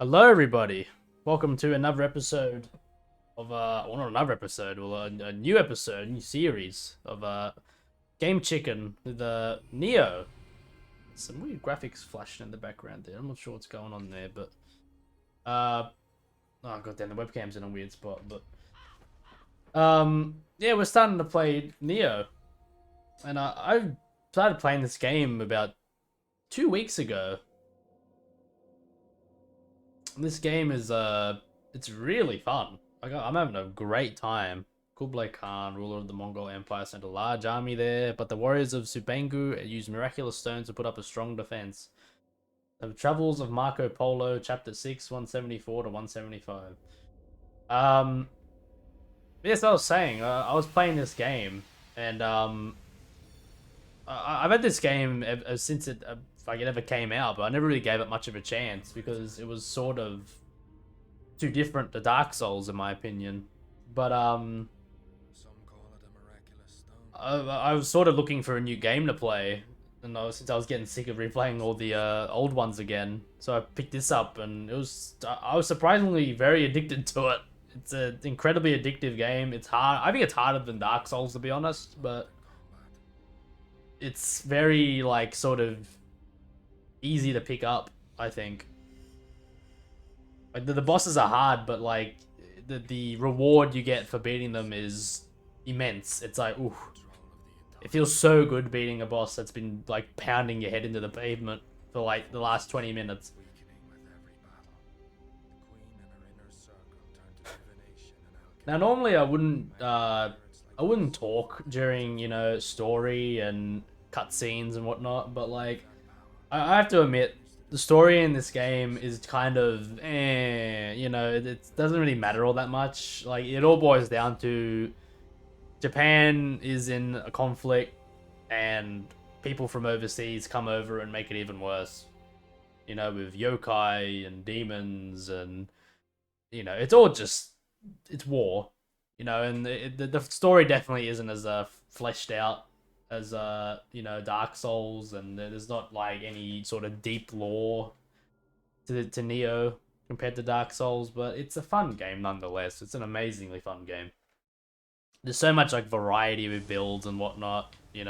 Hello, everybody. Welcome to another episode of well, not another episode, well, a new episode, new series of Game Chicken with Nioh. Some weird graphics flashing in the background there. I'm not sure what's going on there, but oh god damn, the webcam's in a weird spot. But yeah, we're starting to play Nioh, and I started playing this game about 2 weeks ago. This game is it's really fun. I'm having a great time. Kublai Khan, ruler of the Mongol Empire, sent a large army there, but the warriors of Subengu used miraculous stones to put up a strong defense. The Travels of Marco Polo, Chapter 6, 174 to 175. Yes, I was saying, I was playing this game, and I've had this game since it like it ever came out, but I never really gave it much of a chance because it was sort of too different to Dark Souls in my opinion. But Some call it a miraculous stone. I was sort of looking for a new game to play, and since I was getting sick of replaying all the old ones again, so I picked this up, and I was surprisingly very addicted to it. It's an incredibly addictive game. It's hard. I think it's harder than Dark Souls, to be honest, but it's very like sort of easy to pick up, I think. Like the bosses are hard, but like the reward you get for beating them is immense. It's like, ooh, it feels so good beating a boss that's been like pounding your head into the pavement for like the last 20 minutes. Now normally I wouldn't talk during, story and cutscenes and whatnot, but like I have to admit, the story in this game is kind of it doesn't really matter all that much. Like, it all boils down to Japan is in a conflict, and people from overseas come over and make it even worse. With yokai and demons, and it's all just it's war. And the story definitely isn't as fleshed out as Dark Souls, and there's not like any sort of deep lore to Nioh compared to Dark Souls, but it's a fun game nonetheless. It's an amazingly fun game. There's so much like variety with builds and whatnot. In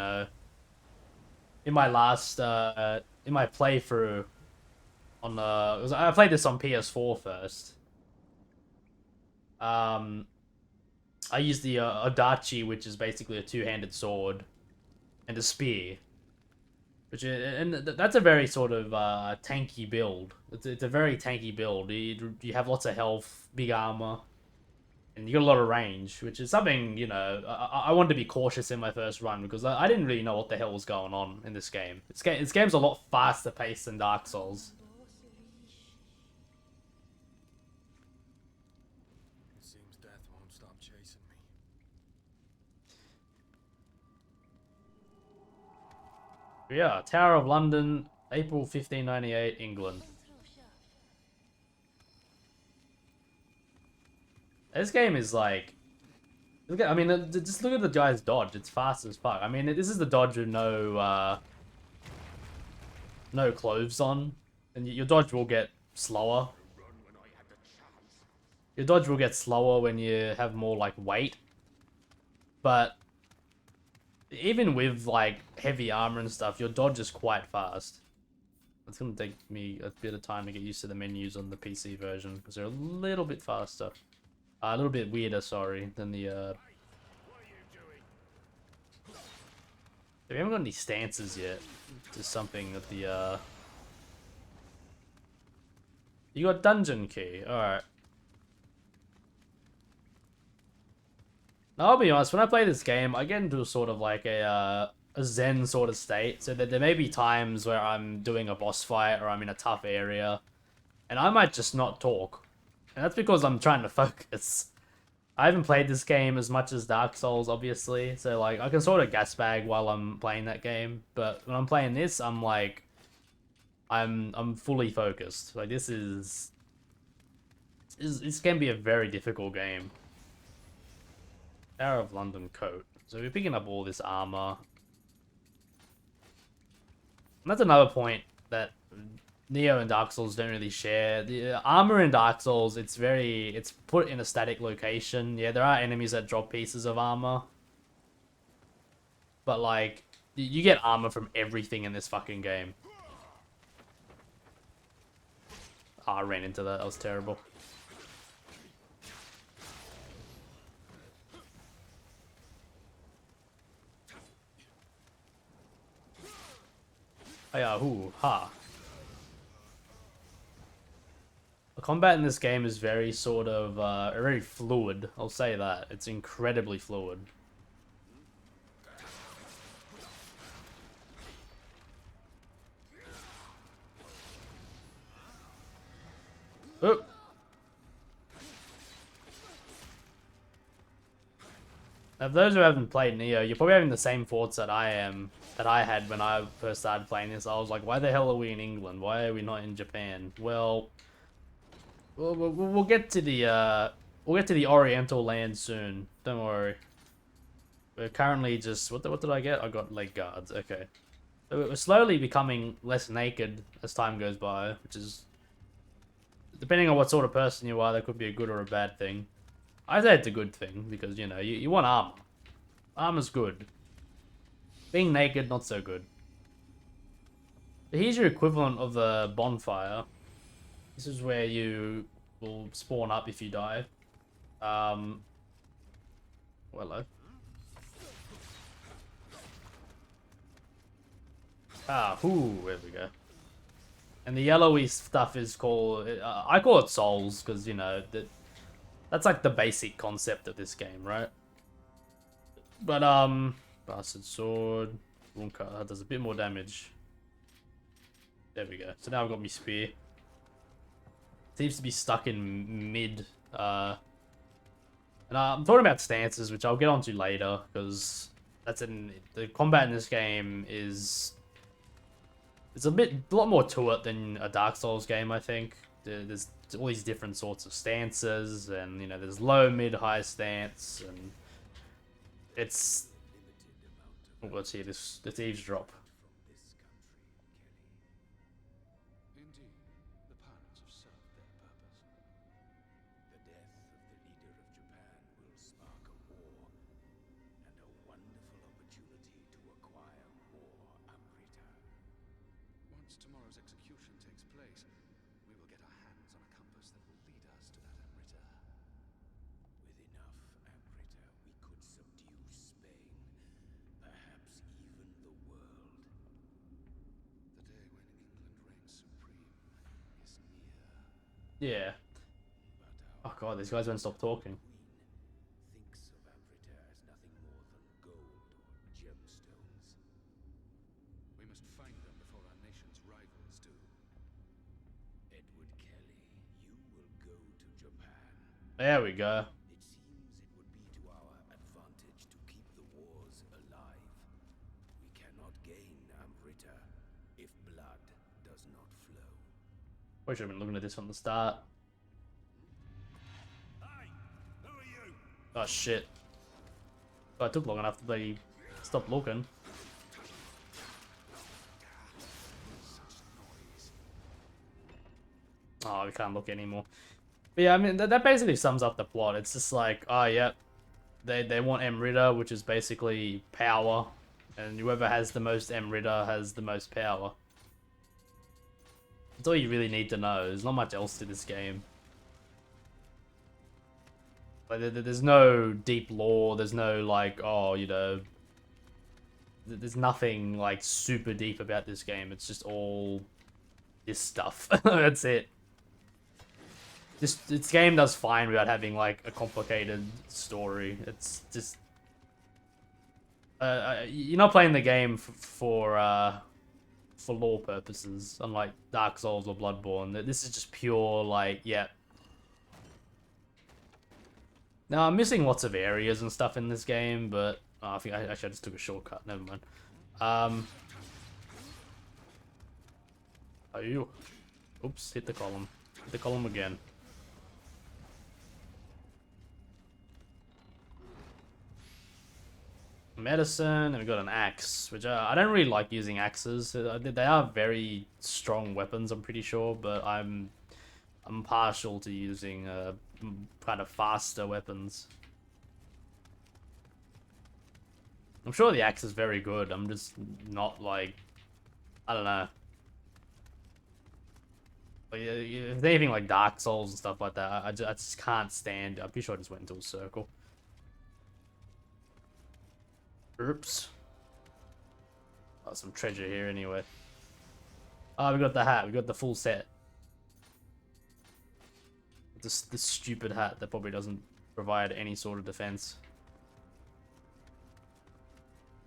my last in my playthrough on I played this on PS4 first. I used the Adachi, which is basically a two-handed sword, and a spear, and that's a very sort of tanky build. It's a very tanky build. You have lots of health, big armor, and you got a lot of range, which is something I wanted to be cautious in my first run because I didn't really know what the hell was going on in this game. This game's a lot faster paced than Dark Souls. It seems death won't stop chasing me. Yeah, Tower of London, April 1598, England. This game is like, I mean, just look at the guy's dodge. It's fast as fuck. I mean, this is the dodge with no clothes on, and your dodge will get slower. Your dodge will get slower when you have more like weight, but even with like heavy armor and stuff, your dodge is quite fast. It's gonna take me a bit of time to get used to the menus on the PC version because they're a little bit faster. A little bit weirder, sorry, than the we haven't got any stances yet. Just something that the you got dungeon key. Alright. Now, I'll be honest, when I play this game, I get into a sort of like a zen sort of state, so that there may be times where I'm doing a boss fight or I'm in a tough area, and I might just not talk. And that's because I'm trying to focus. I haven't played this game as much as Dark Souls, obviously, so like I can sort of gas bag while I'm playing that game, but when I'm playing this, I'm like, I'm fully focused. Like, this can be a very difficult game. Tower of London coat. So we're picking up all this armor. And that's another point that Nioh and Dark Souls don't really share. The armor in Dark Souls, it's put in a static location. Yeah, there are enemies that drop pieces of armor. But like, you get armor from everything in this fucking game. Oh, I ran into that. That was terrible. Oh, yeah, ooh, ha. The combat in this game is very sort of, very fluid. I'll say that. It's incredibly fluid. Oop. Now, for those who haven't played Nioh, you're probably having the same thoughts that I had when I first started playing this. I was like, why the hell are we in England? Why are we not in Japan? Well, we'll get to the Oriental land soon. Don't worry. We're currently just what did I get? I got leg guards. Okay. So we're slowly becoming less naked as time goes by, which is, depending on what sort of person you are, that could be a good or a bad thing. I say it's a good thing because, you know, you want armor. Armor's good. Being naked, not so good. But here's your equivalent of the bonfire. This is where you will spawn up if you die. Well, hello. Ah, whoo, there we go. And the yellowy stuff is called, I call it souls, because, you know, that's like the basic concept of this game, right? But, bastard sword, that does a bit more damage. There we go. So now I've got my spear. Seems to be stuck in mid, and I'm talking about stances, which I'll get onto later, because the combat in this game is, there's a lot more to it than a Dark Souls game, I think. There's all these different sorts of stances, and, you know, there's low, mid, high stance, and it's, oh, let's see, this eavesdrop. Indeed, the pirates have served their purpose. The death of the leader of Japan will spark a war, and a wonderful opportunity to acquire more Amrita. Once tomorrow's execution takes place, we will get our hands on a compass that will lead us to that Amrita. With enough Amrita, we could subdue Spain, perhaps even the world. The day when England reigns supreme is near. Yeah. Oh god, these guys won't stop talking. Queen thinks of Amrita as nothing more than gold or gemstones. We must find them before our nation's rivals do. Edward Kelly, you will go to Japan. There we go. It seems it would be to our advantage to keep the wars alive. We cannot gain Amrita if blood does not flow. We should have been looking at this from the start. Hey, who are you? Oh shit. Oh, it took long enough to bloody stop looking. Oh, we can't look anymore. But yeah, I mean, that basically sums up the plot. It's just like, oh yeah, they want Amrita, which is basically power. And whoever has the most Amrita has the most power. That's all you really need to know. There's not much else to this game. Like, there's no deep lore. There's no, like, oh, you know, there's nothing, like, super deep about this game. It's just all this stuff. That's it. This game does fine without having, like, a complicated story. It's just... you're not playing the game for lore purposes, unlike Dark Souls or Bloodborne. This is just pure, like, yeah. Now, I'm missing lots of areas and stuff in this game, but... Oh, I think I just took a shortcut. Never mind. Are you... Oops, hit the column. Hit the column again. medicine, and we got an axe, which I don't really like using axes. They are very strong weapons, I'm pretty sure, but I'm partial to using kind of faster weapons. I'm sure the axe is very good. I'm just not like, I don't know. Like, if they're anything like Dark Souls and stuff like that, I just can't stand. I'm pretty sure I just went into a circle. Oops. Oh, some treasure here anyway. Oh, we got the hat. We got the full set. This stupid hat that probably doesn't provide any sort of defense.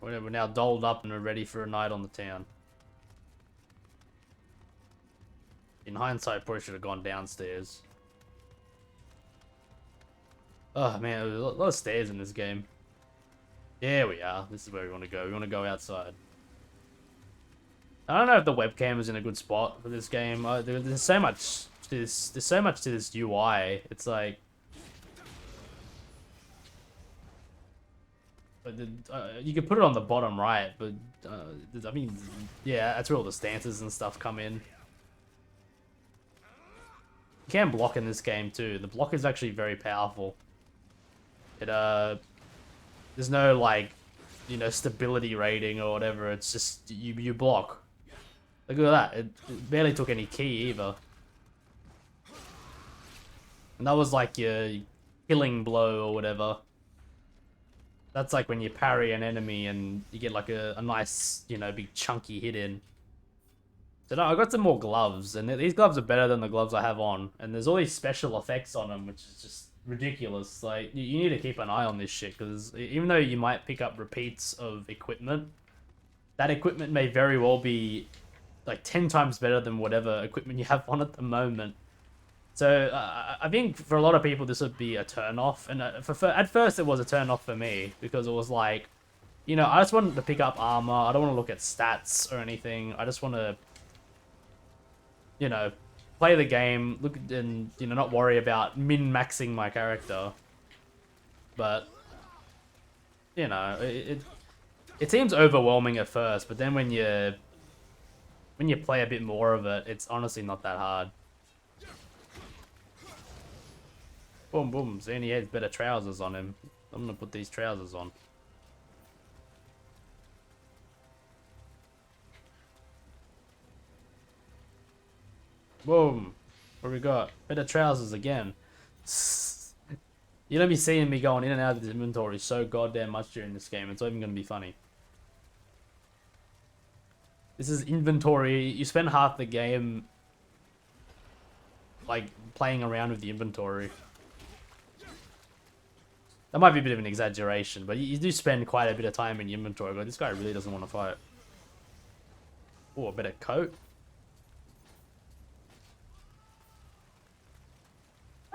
We're now dolled up and we're ready for a night on the town. In hindsight, probably should have gone downstairs. Oh man, there's a lot of stairs in this game. There we are. This is where we want to go. We want to go outside. I don't know if the webcam is in a good spot for this game. There's so much to this. There's so much to this UI. It's like, you can put it on the bottom right, but I mean, yeah, that's where all the stances and stuff come in. You can block in this game too. The block is actually very powerful. It there's no like, you know, stability rating or whatever. It's just you block. Look at that. It barely took any ki either. And that was like your killing blow or whatever. That's like when you parry an enemy and you get like a nice, you know, big chunky hit in. So no, I got some more gloves, and these gloves are better than the gloves I have on. And there's all these special effects on them, which is just ridiculous. Like, you need to keep an eye on this shit, because even though you might pick up repeats of equipment, that equipment may very well be like 10 times better than whatever equipment you have on at the moment. So I think for a lot of people this would be a turn off, and at first it was a turn off for me, because it was like, you know, I just wanted to pick up armor. I don't want to look at stats or anything. I just want to, you know, play the game, look and, you know, not worry about min-maxing my character. But, you know, it seems overwhelming at first, but then when you play a bit more of it, it's honestly not that hard. Boom, boom. So he has better trousers on him. I'm gonna put these trousers on. Boom. What we got? Better trousers again. You're gonna be seeing me going in and out of this inventory so goddamn much during this game. It's not even gonna be funny. This is inventory. You spend half the game like playing around with the inventory. That might be a bit of an exaggeration, but you do spend quite a bit of time in inventory. But this guy really doesn't want to fight. Oh, a better coat.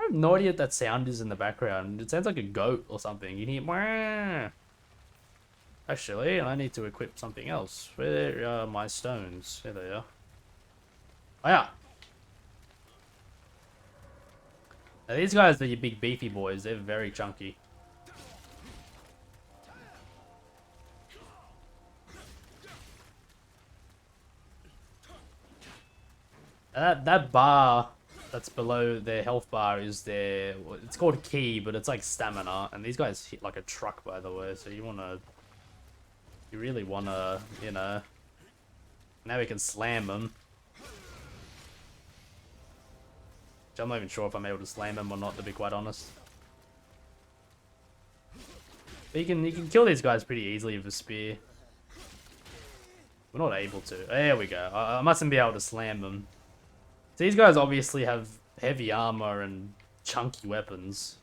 I have no idea what that sound is in the background. It sounds like a goat or something. You hear, wah. Actually, I need to equip something else. Where are my stones? There they are. Oh yeah. Now, these guys are your big beefy boys. They're very chunky. That bar that's below their health bar is their, it's called ki, but it's like stamina, and these guys hit like a truck, by the way, so you really wanna, you know, now we can slam them. Which I'm not even sure if I'm able to slam them or not, to be quite honest. But you can kill these guys pretty easily with a spear. We're not able to. There we go. I mustn't be able to slam them. So these guys obviously have heavy armor and chunky weapons.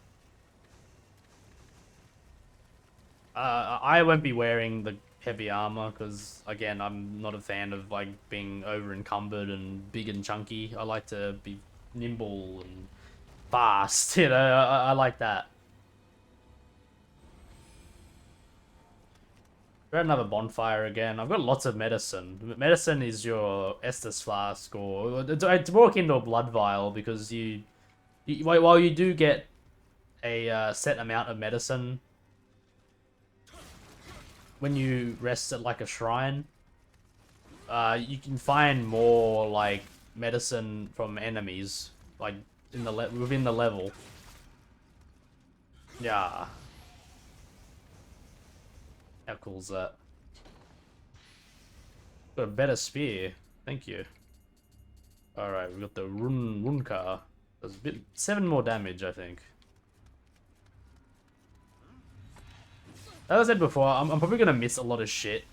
I won't be wearing the heavy armor because, again, I'm not a fan of like being over encumbered and big and chunky. I like to be nimble and fast. You know, I like that. We're at another bonfire again. I've got lots of medicine. Medicine is your Estus flask, or it's more akin to a blood vial, because while you do get a set amount of medicine, when you rest at like a shrine, you can find more like medicine from enemies, like in the within the level. Yeah. How cool is that? Got a better spear. Thank you. Alright, we got the Runka. Does a bit 7 more damage, I think. As I said before, I'm probably gonna miss a lot of shit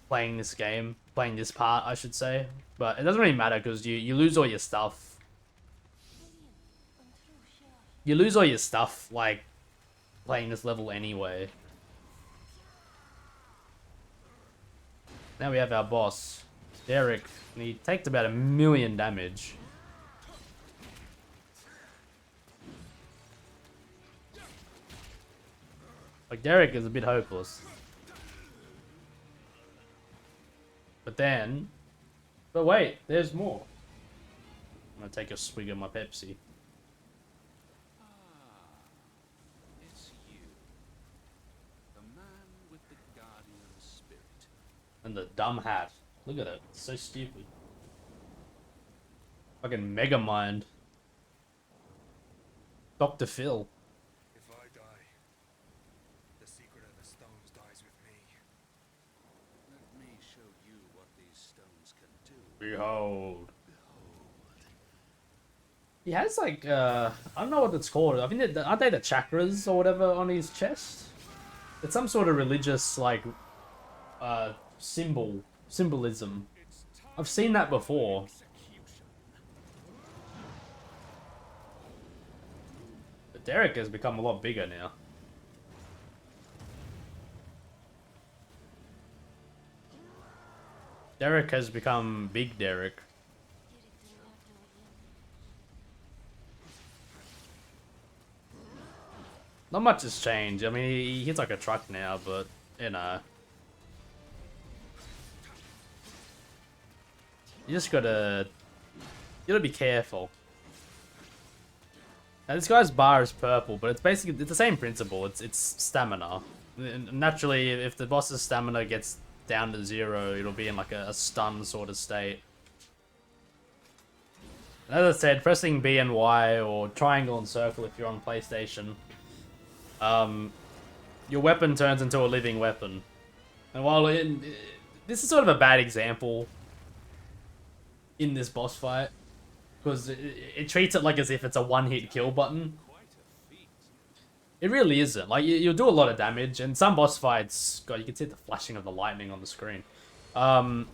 playing this game. Playing this part, I should say. But it doesn't really matter because you lose all your stuff. You lose all your stuff, like, playing this level anyway. Now we have our boss, Derek, and he takes about 1,000,000 damage. Like, Derek is a bit hopeless. But then... But wait, there's more. I'm gonna take a swig of my Pepsi. It's you. The man with the guardian spirit. And the dumb hat. Look at it. It's so stupid. Fucking Mega Mind. Dr. Phil. If I die, the secret of the stones dies with me. Let me show you what these stones can do. Behold. He has like, I don't know what it's called. I think aren't they the chakras or whatever on his chest? It's some sort of religious, like, symbolism. I've seen that before. But Derek has become a lot bigger now. Derek has become Big Derek. Not much has changed. I mean, he hits like a truck now, but, you know. You just gotta... You gotta be careful. Now, this guy's bar is purple, but it's basically... It's the same principle. It's stamina. Naturally, if the boss's stamina gets down to 0, it'll be in like a stun sort of state. As I said, pressing B and Y or triangle and circle if you're on PlayStation... your weapon turns into a living weapon. And while this is sort of a bad example in this boss fight, because it treats it like as if it's a one-hit kill button. It really isn't. Like, you'll do a lot of damage, and some boss fights... God, you can see the flashing of the lightning on the screen. In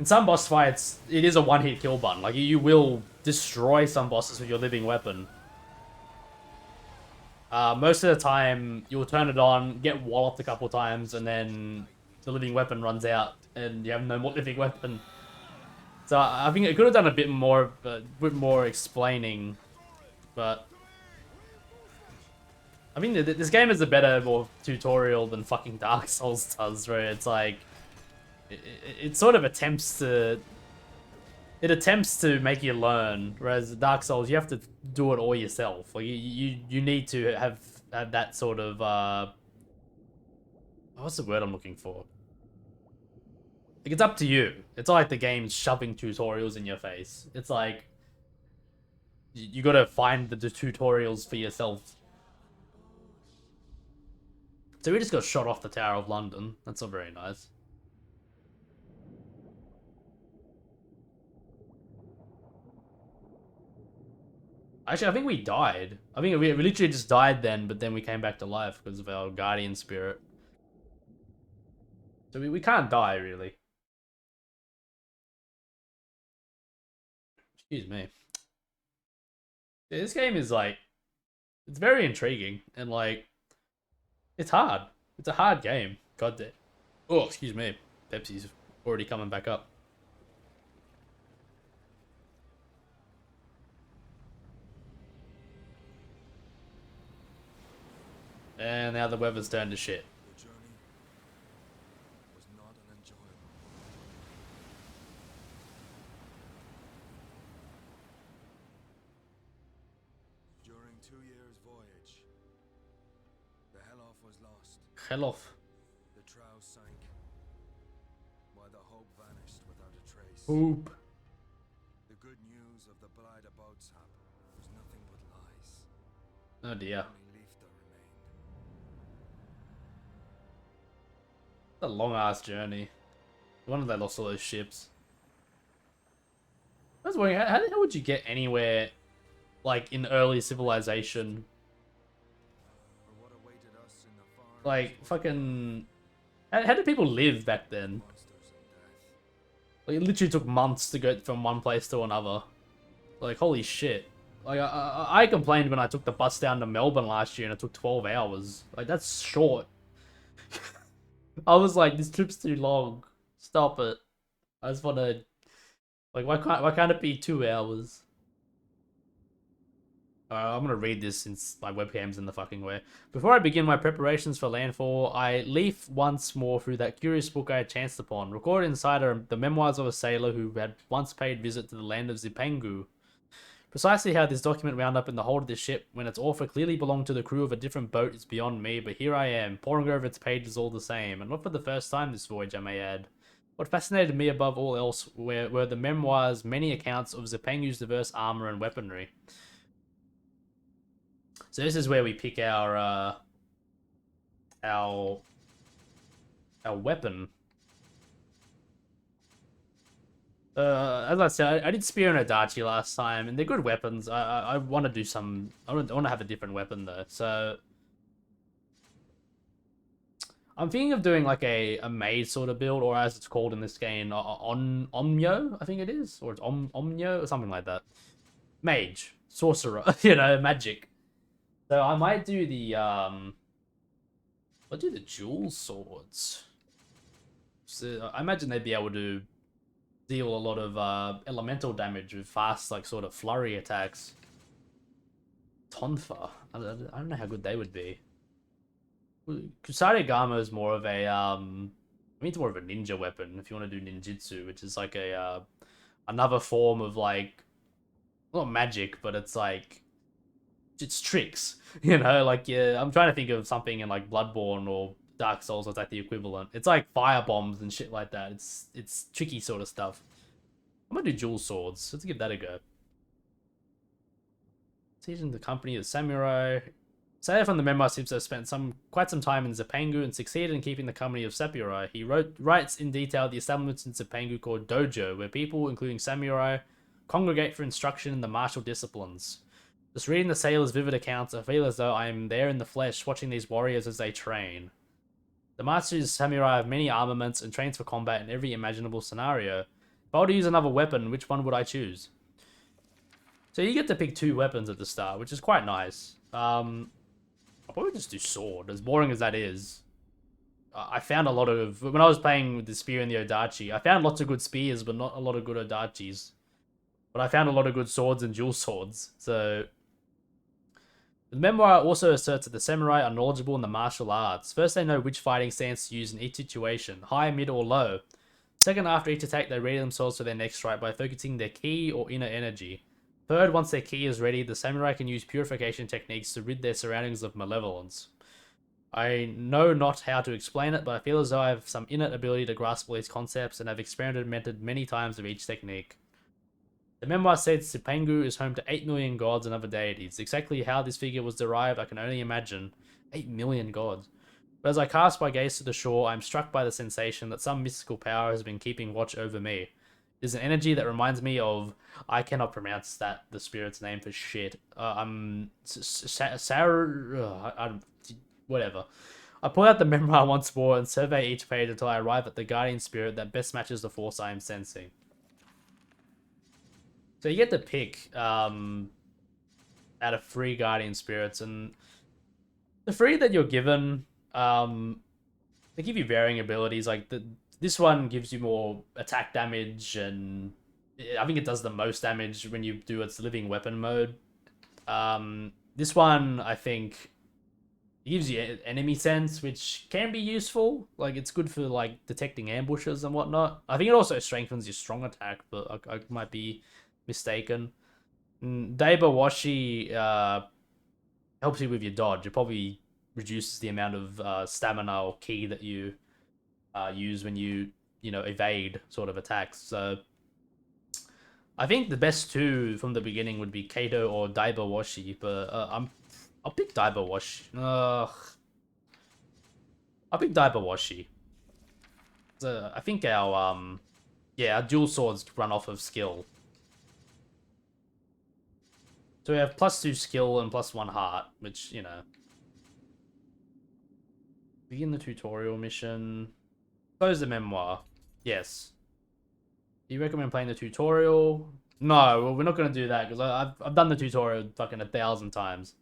some boss fights, it is a one-hit kill button. Like, you will destroy some bosses with your living weapon. Most of the time, you'll turn it on, get walloped a couple times, and then the living weapon runs out, and you have no more living weapon. So I think it could have done a bit more explaining, but I mean, this game is a better, more tutorial than fucking Dark Souls does, where it's like it sort of attempts to make you learn, whereas Dark Souls you have to do it all yourself. Like you need to have that sort of what's the word I'm looking for? Like, it's up to you. It's not like the game's shoving tutorials in your face. It's like you gotta find the tutorials for yourself. So we just got shot off the Tower of London. That's not very nice. Actually, I think we died. I think we literally just died then, but then we came back to life because of our guardian spirit. So we can't die, really. Excuse me. Yeah, this game is like... It's very intriguing, and like... It's hard. It's a hard game. God damn. Oh, excuse me. Pepsi's already coming back up. And now the weather's turned to shit. The journey was not unenjoyable. During 2 years' voyage, the Helof was lost. Hell off. Poop. The good news of the blight about Sap was nothing but lies. Oh dear. Only Leifta remained. It's a long ass journey. No wonder they lost all those ships. I was wondering, how the hell would you get anywhere, like, in early civilization? For what awaited us in the far Like, fucking... How did people live back then? monsters and death. Like, it literally took months to go from one place to another. Like, holy shit. Like, I complained when I took the bus down to Melbourne last year and it took 12 hours. Like, that's short. I was like, this trip's too long. Stop it. I just want to... Like, why can't it be 2 hours? I'm gonna read this since my webcam's in the fucking way. Before I begin my preparations for landfall, I leaf once more through that curious book I had chanced upon. Recorded inside are the memoirs of a sailor who had once paid visit to the land of Zipangu. Precisely how this document wound up in the hold of this ship, when its author clearly belonged to the crew of a different boat, is beyond me, but here I am, poring over its pages all the same, and not for the first time this voyage, I may add. What fascinated me above all else were the memoirs' many accounts of Zipangu's diverse armor and weaponry. So this is where we pick our weapon. As I said, I did Spear and Adachi last time, and they're good weapons. I want to do some... I want to have a different weapon, though. So... I'm thinking of doing, like, a maid sort of build, or as it's called in this game, Onmyo, I think it is? Or it's Onmyo, or something like that. Mage. Sorcerer. You know, magic. So I might do the, I'll do the dual swords. So I imagine they'd be able to deal a lot of elemental damage with fast, like, sort of flurry attacks. Tonfa. I don't know how good they would be. Kusarigama is more of a, I mean, it's more of a ninja weapon if you want to do ninjutsu, which is like a, another form of, like, not magic, but it's like, it's tricks, you know, like, yeah, I'm trying to think of something in, like, Bloodborne or Dark Souls that's like the equivalent. It's like fire bombs and shit like that. It's tricky sort of stuff. I'm gonna do dual swords. Let's give that a go. Siege in the company of samurai. Sailor from the memoir seems to have spent quite some time in Zipangu and succeeded in keeping the company of samurai. He writes in detail the establishments in Zipangu called dojo, where people, including samurai, congregate for instruction in the martial disciplines. Just reading the sailor's vivid accounts, I feel as though I am there in the flesh, watching these warriors as they train. The master's samurai have many armaments and trains for combat in every imaginable scenario. If I were to use another weapon, which one would I choose? So you get to pick 2 weapons at the start, which is quite nice. I'll probably just do sword, as boring as that is. I found a lot of... When I was playing with the spear and the Odachi, I found lots of good spears, but not a lot of good Odachis. But I found a lot of good swords and dual swords, so... The memoir also asserts that the samurai are knowledgeable in the martial arts. First, they know which fighting stance to use in each situation, high, mid, or low. Second, after each attack, they ready themselves for their next strike by focusing their ki or inner energy. Third, once their ki is ready, the samurai can use purification techniques to rid their surroundings of malevolence. I know not how to explain it, but I feel as though I have some innate ability to grasp all these concepts and have experimented many times with each technique. The memoir says Zipangu is home to 8 million gods and other deities. Exactly how this figure was derived, I can only imagine. 8 million gods. But as I cast my gaze to the shore, I am struck by the sensation that some mystical power has been keeping watch over me. It is an energy that reminds me of... I cannot pronounce the spirit's name for shit. Whatever. I pull out the memoir once more and survey each page until I arrive at the guardian spirit that best matches the force I am sensing. So you get to pick out of 3 guardian spirits, and the 3 that you're given, they give you varying abilities. Like this one gives you more attack damage, and I think it does the most damage when you do its living weapon mode. This one, I think, gives you enemy sense, which can be useful. Like, it's good for, like, detecting ambushes and whatnot. I think it also strengthens your strong attack, but I might be mistaken. Daibawashi helps you with your dodge. It probably reduces the amount of stamina or ki that you use when you evade sort of attacks. So I think the best two from the beginning would be Kato or Daiba Washi, but I'll pick Daiba Washi. I'll pick Daiba Washi. I think our dual swords run off of skill. So we have +2 skill and +1 heart, which, you know. Begin the tutorial mission. Close the memoir. Yes. Do you recommend playing the tutorial? No, well, we're not going to do that because I've done the tutorial fucking 1,000 times.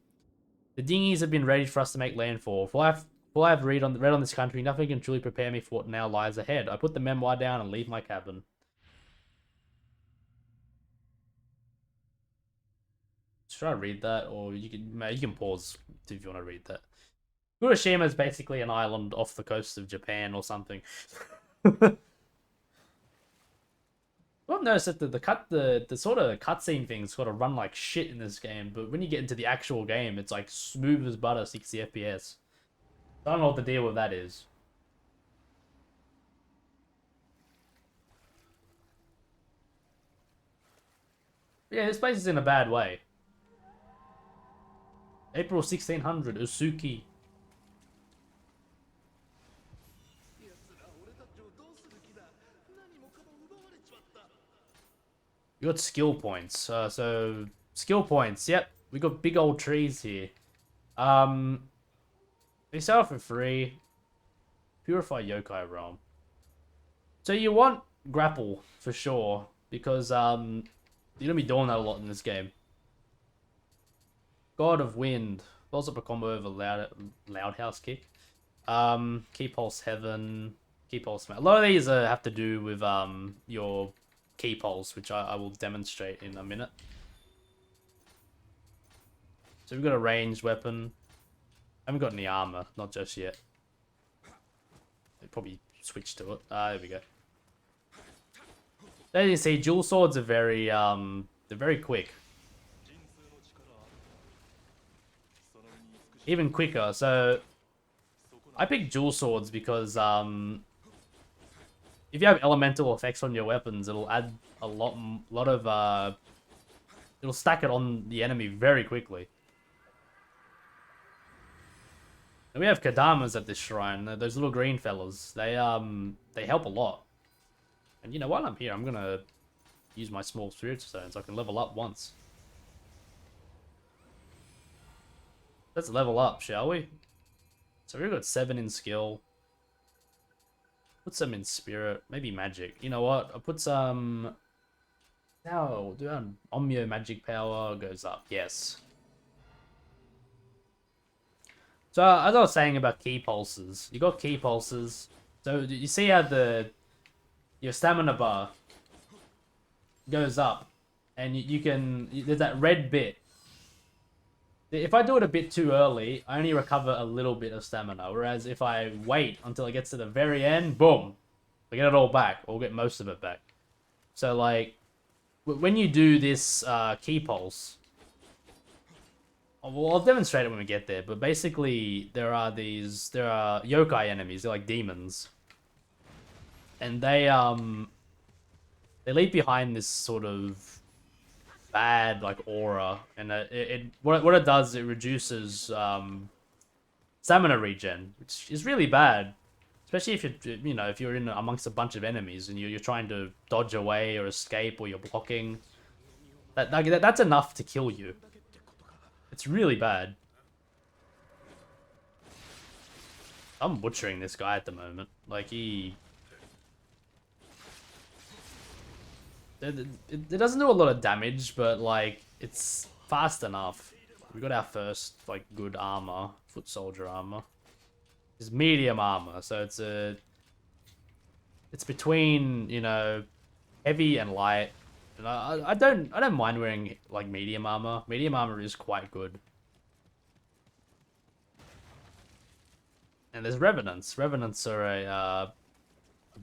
The dinghies have been ready for us to make landfall. For I have read on this country, nothing can truly prepare me for what now lies ahead. I put the memoir down and leave my cabin. Should I read that, or you can pause if you want to read that. Hiroshima is basically an island off the coast of Japan or something. I've noticed that the sort of cutscene things sort of run like shit in this game, but when you get into the actual game, it's like smooth as butter, 60 FPS. I don't know what the deal with that is. But yeah, this place is in a bad way. April 1600, Usuki. You got skill points. So skill points. Yep, we got big old trees here. They sell for free. Purify yokai realm. So you want grapple for sure because you're gonna be doing that a lot in this game. God of Wind. Follows up a combo of a loud house kick. Key pulse heaven. Key pulse. A lot of these have to do with your key pulse, which I will demonstrate in a minute. So we've got a ranged weapon. I haven't got any armor, not just yet. They probably switch to it. There we go. As you see, dual swords are they're very quick. Even quicker. So I picked dual swords because if you have elemental effects on your weapons, it'll add a lot of it'll stack it on the enemy very quickly. And we have Kadamas at this shrine. Those little green fellas. They help a lot. And you know, while I'm here, I'm gonna use my small spirit stone so I can level up once. Let's level up, shall we? So we've got 7 in skill. Put some in spirit, maybe magic. You know what? I'll put some. Now we'll do an Onmyo magic power goes up. Yes. So as I was saying about key pulses, you got key pulses. So you see how your stamina bar goes up, and you can there's that red bit. If I do it a bit too early, I only recover a little bit of stamina. Whereas if I wait until it gets to the very end, boom, I get it all back, or get most of it back. So like, when you do this key pulse, well, I'll demonstrate it when we get there. But basically, there are yokai enemies. They're like demons, and they leave behind this sort of bad like aura, and what it does, it reduces stamina regen, which is really bad, especially if you're in amongst a bunch of enemies and you're trying to dodge away or escape, or you're blocking. That's enough to kill you. It's really bad. I'm butchering this guy at the moment. Like it doesn't do a lot of damage, but like it's fast enough. We got our first like good armor, foot soldier armor. It's medium armor, so it's between, you know, heavy and light. And I don't mind wearing like medium armor. Medium armor is quite good. And there's revenants. Revenants are a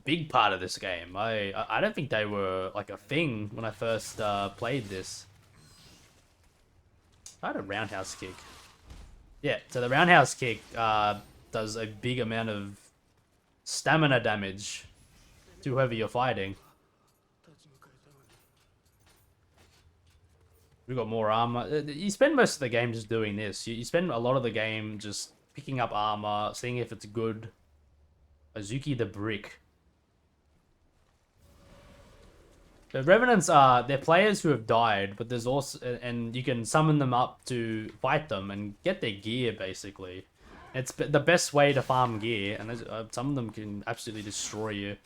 big part of this game. I don't think they were like a thing when I first played this. I had a roundhouse kick. Yeah, so the roundhouse kick does a big amount of stamina damage to whoever you're fighting. We got more armor. You spend most of the game just doing this. You spend a lot of the game just picking up armor, seeing if it's good. Azuki the Brick. The Revenants are, they're players who have died, but there's also, and you can summon them up to fight them and get their gear, basically. It's the best way to farm gear, and some of them can absolutely destroy you.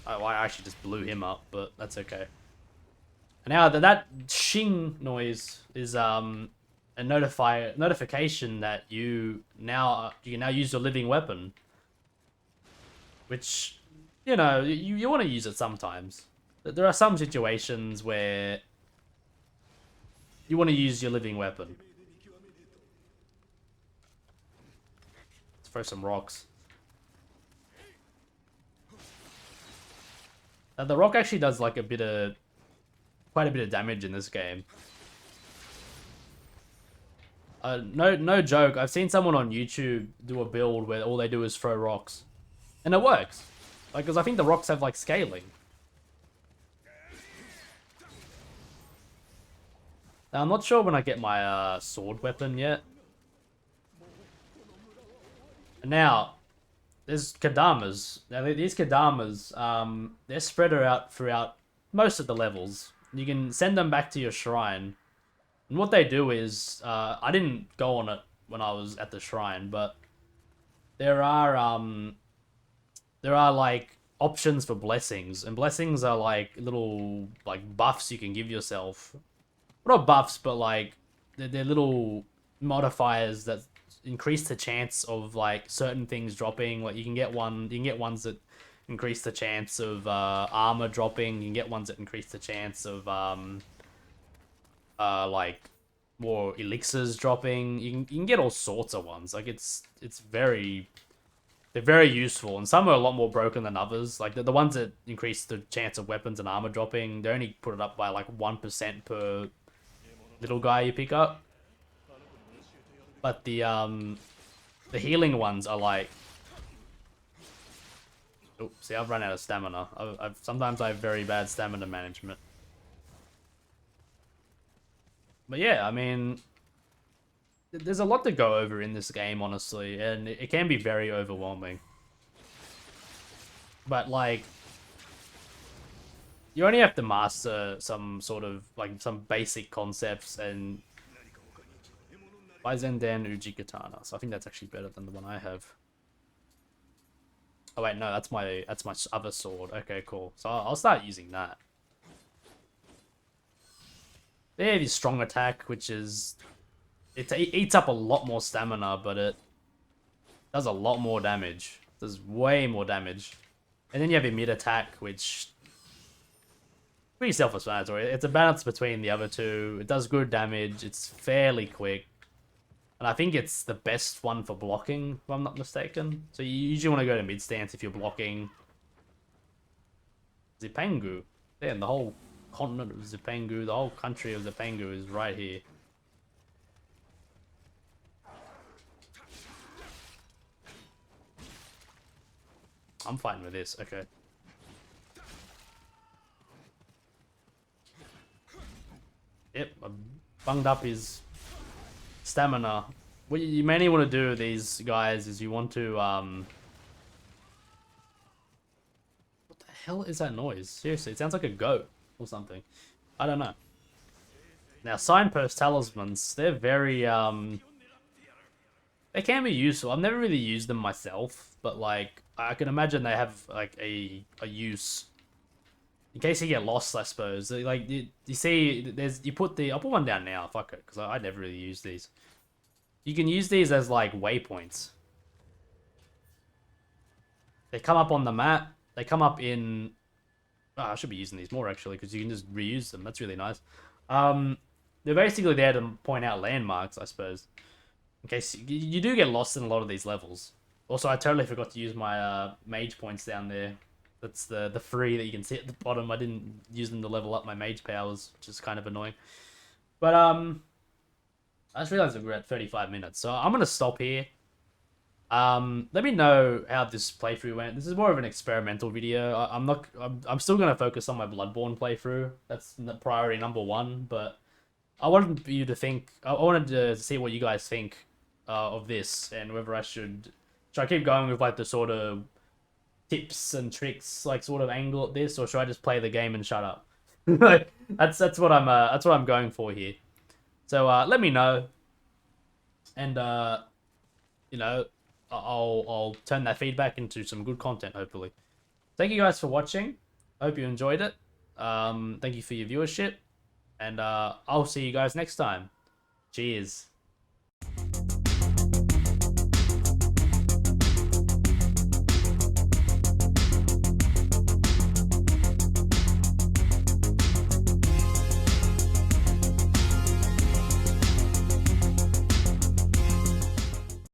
Oh, I actually just blew him up, but that's okay. And now that shing noise is a notification that you can now use your living weapon, which, you know, you want to use it sometimes. There are some situations where you want to use your living weapon. Let's throw some rocks. The rock actually does like quite a bit of damage in this game. No joke. I've seen someone on YouTube do a build where all they do is throw rocks, and it works. Like, because I think the rocks have like scaling. Now, I'm not sure when I get my sword weapon yet. Now, there's Kadamas. Now, these Kadamas, they're spread out throughout most of the levels. You can send them back to your shrine. And what they do is, I didn't go on it when I was at the shrine, but there are like options for blessings, and blessings are like little like buffs you can give yourself. Well, not buffs, but like they're little modifiers that increase the chance of like certain things dropping. Like you can get ones that increase the chance of armor dropping. You can get ones that increase the chance of like more elixirs dropping. You can get all sorts of ones. Like they're very useful, and some are a lot more broken than others. Like the ones that increase the chance of weapons and armor dropping, they only put it up by like 1% per little guy you pick up. But the healing ones are like, oh, see, I've run out of stamina. Sometimes I have very bad stamina management. But yeah, I mean, there's a lot to go over in this game, honestly, and it can be very overwhelming. But like, you only have to master some sort of like some basic concepts and Baizenden Uji Katana. So I think that's actually better than the one I have. Oh wait, no, that's my other sword. Okay, cool. So I'll start using that. They have this strong attack, which is it eats up a lot more stamina, but it does a lot more damage. It does way more damage. And then you have your mid attack, which pretty self-explanatory. It's a balance between the other two. It does good damage. It's fairly quick. And I think it's the best one for blocking, if I'm not mistaken. So you usually want to go to mid stance if you're blocking Zipangu. Damn, the whole continent of Zipangu, the whole country of Zipangu is right here. I'm fine with this, okay. Yep, I bunged up his stamina. What you mainly want to do with these guys is you want to, what the hell is that noise? Seriously, it sounds like a goat or something. I don't know. Now, signpost talismans, they're very, they can be useful. I've never really used them myself, but, like, I can imagine they have, like, a use. In case you get lost, I suppose. Like, you see, I'll put one down now, fuck it, because I never really use these. You can use these as, like, waypoints. They come up on the map. They come up in... Oh, I should be using these more, actually, because you can just reuse them. That's really nice. They're basically there to point out landmarks, I suppose. In case you do get lost in a lot of these levels. Also, I totally forgot to use my mage points down there. That's the 3 that you can see at the bottom. I didn't use them to level up my mage powers, which is kind of annoying. But I just realized that we're at 35 minutes, so I'm gonna stop here. Let me know how this playthrough went. This is more of an experimental video. I'm not. I'm still gonna focus on my Bloodborne playthrough. That's priority number one. But I wanted you to think. I wanted to see what you guys think of this and whether I should I keep going with like the sort of tips and tricks like sort of angle at this, or should I just play the game and shut up? Like, that's what I'm going for here. So let me know, and you know, I'll turn that feedback into some good content, hopefully. Thank you guys for watching. I hope you enjoyed it. Thank you for your viewership, and I'll see you guys next time. Cheers.